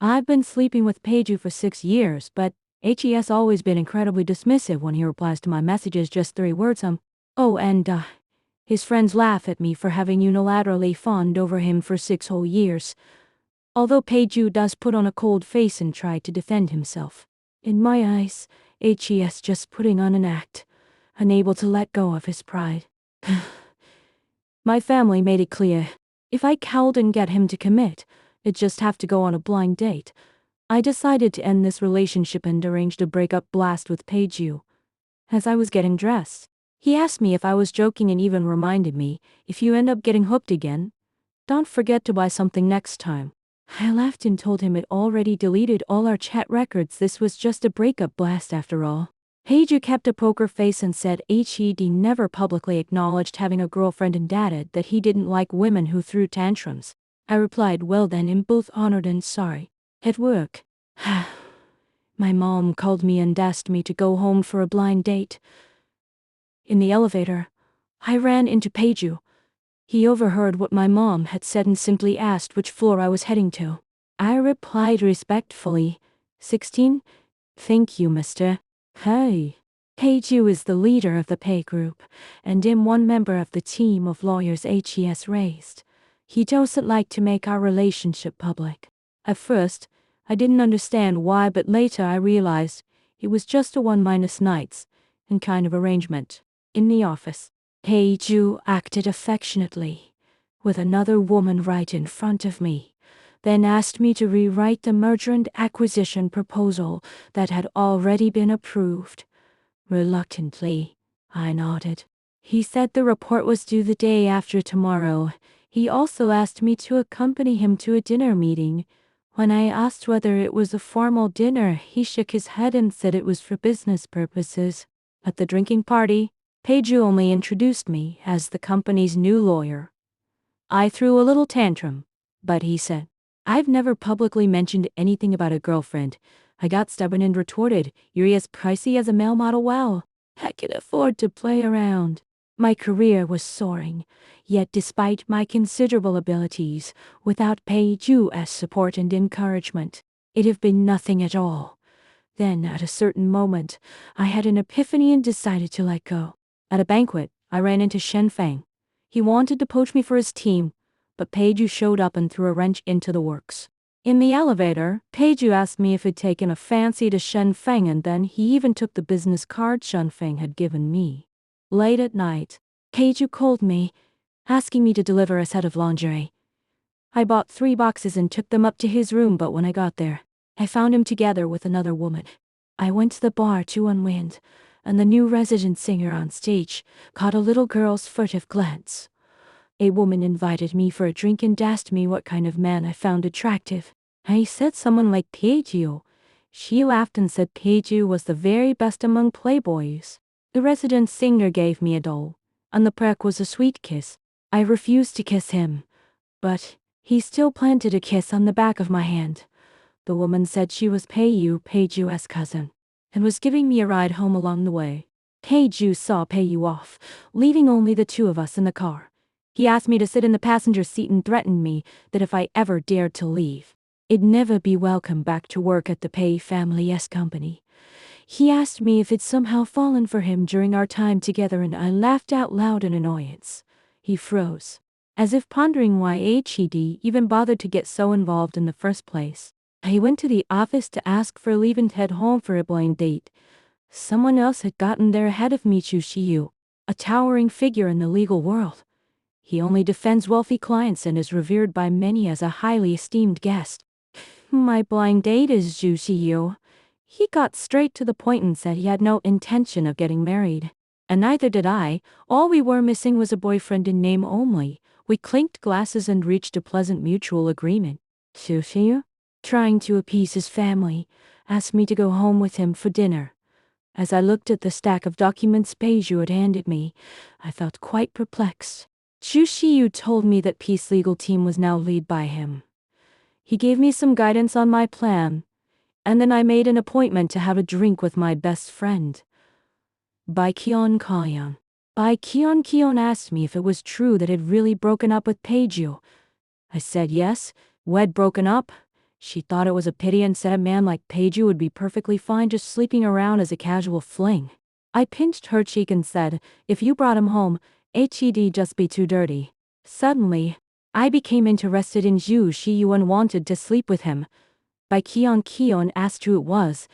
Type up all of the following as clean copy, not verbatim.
I've been sleeping with Peju for 6 years, but HE's always been incredibly dismissive when he replies to my messages, just 3 words, oh, and, his friends laugh at me for having unilaterally fawned over him for 6 whole years. Although Peju does put on a cold face and try to defend himself. In my eyes, HE's just putting on an act, unable to let go of his pride. My family made it clear, if I cowed and get him to commit, it'd just have to go on a blind date. I decided to end this relationship and arranged a breakup blast with Peju. As I was getting dressed, he asked me if I was joking and even reminded me, if you end up getting hooked again, don't forget to buy something next time. I laughed and told him it already deleted all our chat records. This was just a breakup blast after all. Peju kept a poker face and said HED never publicly acknowledged having a girlfriend and added that he didn't like women who threw tantrums. I replied, well then, I'm both honored and sorry. At work, my mom called me and asked me to go home for a blind date. In the elevator, I ran into Peju. He overheard what my mom had said and simply asked which floor I was heading to. I replied respectfully, 16? Thank you, mister. Hey. Peju is the leader of the pay group, and I'm one member of the team of lawyers HES raised. He doesn't like to make our relationship public. At first, I didn't understand why, but later I realized it was just a 1-nights and kind of arrangement. In the office, Peju acted affectionately with another woman right in front of me, then asked me to rewrite the merger and acquisition proposal that had already been approved. Reluctantly, I nodded. He said the report was due the day after tomorrow. He also asked me to accompany him to a dinner meeting. When I asked whether it was a formal dinner, he shook his head and said it was for business purposes. At the drinking party, Peju only introduced me as the company's new lawyer. I threw a little tantrum, but he said, I've never publicly mentioned anything about a girlfriend. I got stubborn and retorted, you're as pricey as a male model. Well, I could afford to play around. My career was soaring, yet despite my considerable abilities, without Peju's support and encouragement, it'd have been nothing at all. Then, at a certain moment, I had an epiphany and decided to let go. At a banquet, I ran into Shen Feng. He wanted to poach me for his team, but Peju showed up and threw a wrench into the works. In the elevator, Peju asked me if I'd taken a fancy to Shen Feng, and then he even took the business card Shen Feng had given me. Late at night, Peju called me, asking me to deliver a set of lingerie. I bought 3 boxes and took them up to his room, but when I got there, I found him together with another woman. I went to the bar to unwind, and the new resident singer on stage caught a little girl's furtive glance. A woman invited me for a drink and asked me what kind of man I found attractive. I said someone like Peju. She laughed and said Peju was the very best among playboys. The resident singer gave me a doll, and the perk was a sweet kiss. I refused to kiss him, but he still planted a kiss on the back of my hand. The woman said she was Peju's cousin, and was giving me a ride home along the way. Peju saw Peju off, leaving only the 2 of us in the car. He asked me to sit in the passenger seat and threatened me that if I ever dared to leave, I'd never be welcome back to work at the Pei family's company. He asked me if I'd somehow fallen for him during our time together, and I laughed out loud in annoyance. He froze, as if pondering why HED even bothered to get so involved in the first place. I went to the office to ask for leave and head home for a blind date. Someone else had gotten there ahead of me, Chu Shiyu, a towering figure in the legal world. He only defends wealthy clients and is revered by many as a highly esteemed guest. My blind date is Zhu Xiyu. He got straight to the point and said he had no intention of getting married. And neither did I. All we were missing was a boyfriend in name only. We clinked glasses and reached a pleasant mutual agreement. Zhu Xiyu, trying to appease his family, asked me to go home with him for dinner. As I looked at the stack of documents Peju had handed me, I felt quite perplexed. Zhu Xiyu told me that Peace Legal Team was now led by him. He gave me some guidance on my plan, and then I made an appointment to have a drink with my best friend, Bai Qian Kaoyan. Bai Qian asked me if it was true that I'd really broken up with Peju. I said yes, we'd broken up, She thought it was a pity and said a man like Peju would be perfectly fine just sleeping around as a casual fling. I pinched her cheek and said, if you brought him home, he'd just be too dirty. Suddenly, I became interested in Zhu Shiyu and wanted to sleep with him. By Kion asked who it was,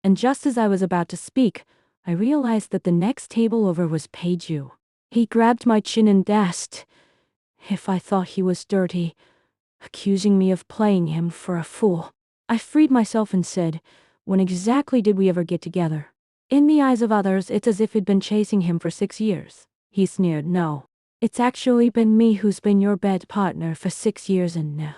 and just as I was about to speak, I realized that the next table over was Peju. He grabbed my chin and asked if I thought he was dirty, accusing me of playing him for a fool. I freed myself and said, when exactly did we ever get together? In the eyes of others, it's as if I'd been chasing him for 6 years. He sneered, no. It's actually been me who's been your bed partner for 6 years and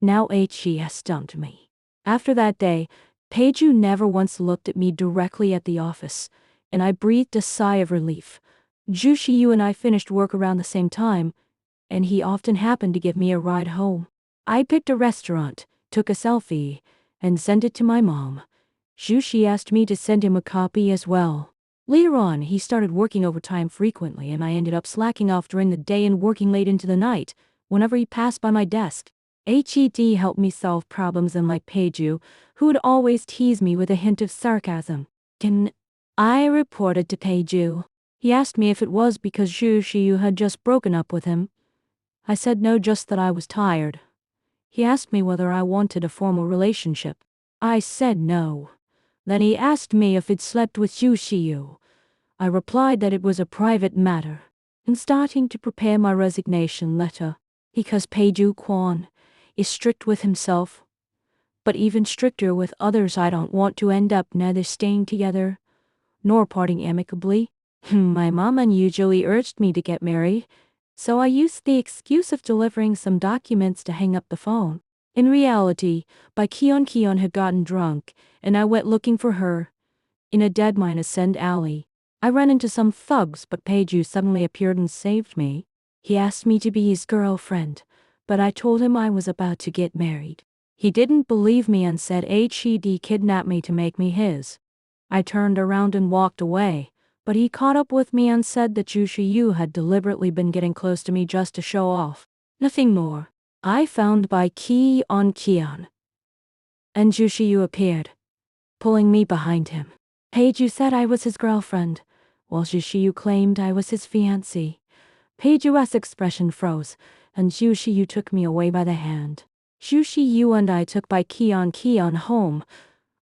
now HES dumped me. After that day, Peju never once looked at me directly at the office, and I breathed a sigh of relief. Zhu Shiyu and I finished work around the same time, and he often happened to give me a ride home. I picked a restaurant, took a selfie, and sent it to my mom. Zhu asked me to send him a copy as well. Later on, he started working overtime frequently, and I ended up slacking off during the day and working late into the night, whenever he passed by my desk. HED helped me solve problems unlike Peju, who would always tease me with a hint of sarcasm. I reported to Peju. He asked me if it was because Zhu Shiyu had just broken up with him. I said no, just that I was tired. He asked me whether I wanted a formal relationship. I said no. Then he asked me if I'd slept with Zhu Shiyu. I replied that it was a private matter, and starting to prepare my resignation letter, because Peju Quan is strict with himself, but even stricter with others. I don't want to end up neither staying together nor parting amicably. My mom unusually urged me to get married, so I used the excuse of delivering some documents to hang up the phone. In reality, by Kion had gotten drunk, and I went looking for her. In a dead Minascend alley, I ran into some thugs, but Peju suddenly appeared and saved me. He asked me to be his girlfriend, but I told him I was about to get married. He didn't believe me and said HED kidnapped me to make me his. I turned around and walked away, but he caught up with me and said that Zhu Shiyu had deliberately been getting close to me just to show off. Nothing more. I found by Kion, and Zhu Shiyu appeared, pulling me behind him. Peju said I was his girlfriend, while Zhu Shiyu claimed I was his fiancée. Peju's expression froze, and Zhu Shiyu took me away by the hand. Zhu Shiyu and I took by Kion home.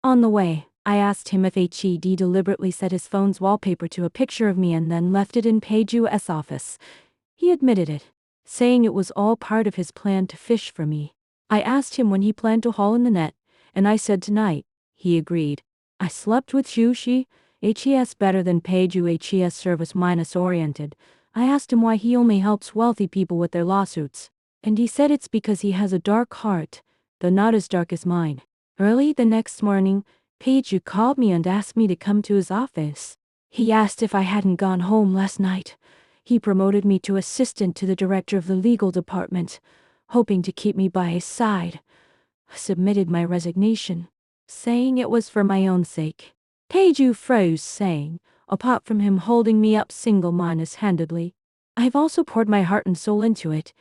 On the way, I asked him if HED deliberately set his phone's wallpaper to a picture of me and then left it in Peju's office. He admitted it, saying it was all part of his plan to fish for me. I asked him when he planned to haul in the net, and I said tonight. He agreed. I slept with Zhu HES better than Peju. HES service-oriented. I asked him why he only helps wealthy people with their lawsuits, and he said it's because he has a dark heart, though not as dark as mine. Early the next morning, Peju called me and asked me to come to his office. He asked if I hadn't gone home last night. He promoted me to assistant to the director of the legal department, hoping to keep me by his side. I submitted my resignation, saying it was for my own sake. Peju froze, saying, apart from him holding me up single-handedly, I've also poured my heart and soul into it.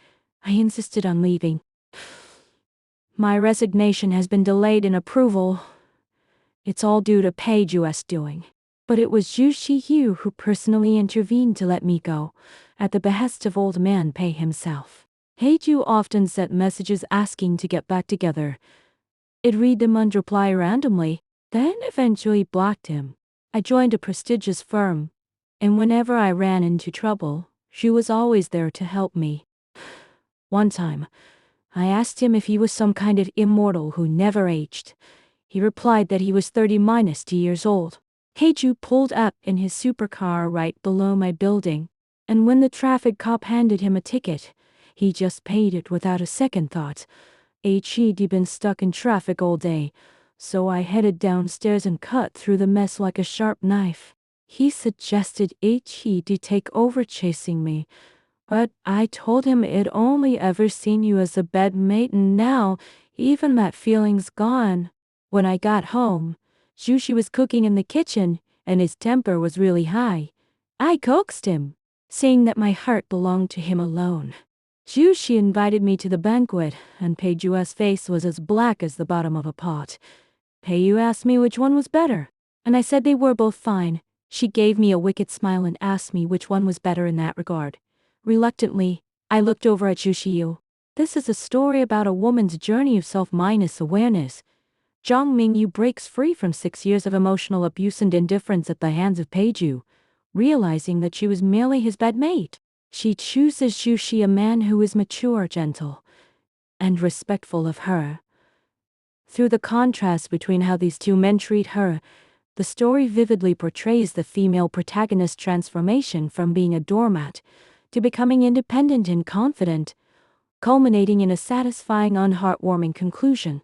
I insisted on leaving. My resignation has been delayed in approval. It's all due to Peju's doing. But it was Zhu Shiyu who personally intervened to let me go, at the behest of old man Pei himself. Peju often sent messages asking to get back together. I'd read them and reply randomly, then eventually blocked him. I joined a prestigious firm, and whenever I ran into trouble, she was always there to help me. One time, I asked him if he was some kind of immortal who never aged. He replied that he was 30-2 years old. Peju pulled up in his supercar right below my building, and when the traffic cop handed him a ticket, he just paid it without a second thought. He'd been stuck in traffic all day, so I headed downstairs and cut through the mess like a sharp knife. He suggested he'd take over chasing me, but I told him I'd only ever seen you as a bedmate, and now even that feeling's gone. When I got home, Zhu was cooking in the kitchen, and his temper was really high. I coaxed him, saying that my heart belonged to him alone. She invited me to the banquet, and Peiju's face was as black as the bottom of a pot. Peiyu asked me which one was better, and I said they were both fine. She gave me a wicked smile and asked me which one was better in that regard. Reluctantly, I looked over at Jushiyu. This is a story about a woman's journey of self-awareness. Zhang Mingyu breaks free from 6 years of emotional abuse and indifference at the hands of Peiju, realizing that she was merely his bedmate. She chooses Jushi, a man who is mature, gentle, and respectful of her. Through the contrast between how these two men treat her, the story vividly portrays the female protagonist's transformation from being a doormat to becoming independent and confident, culminating in a satisfying and heartwarming conclusion.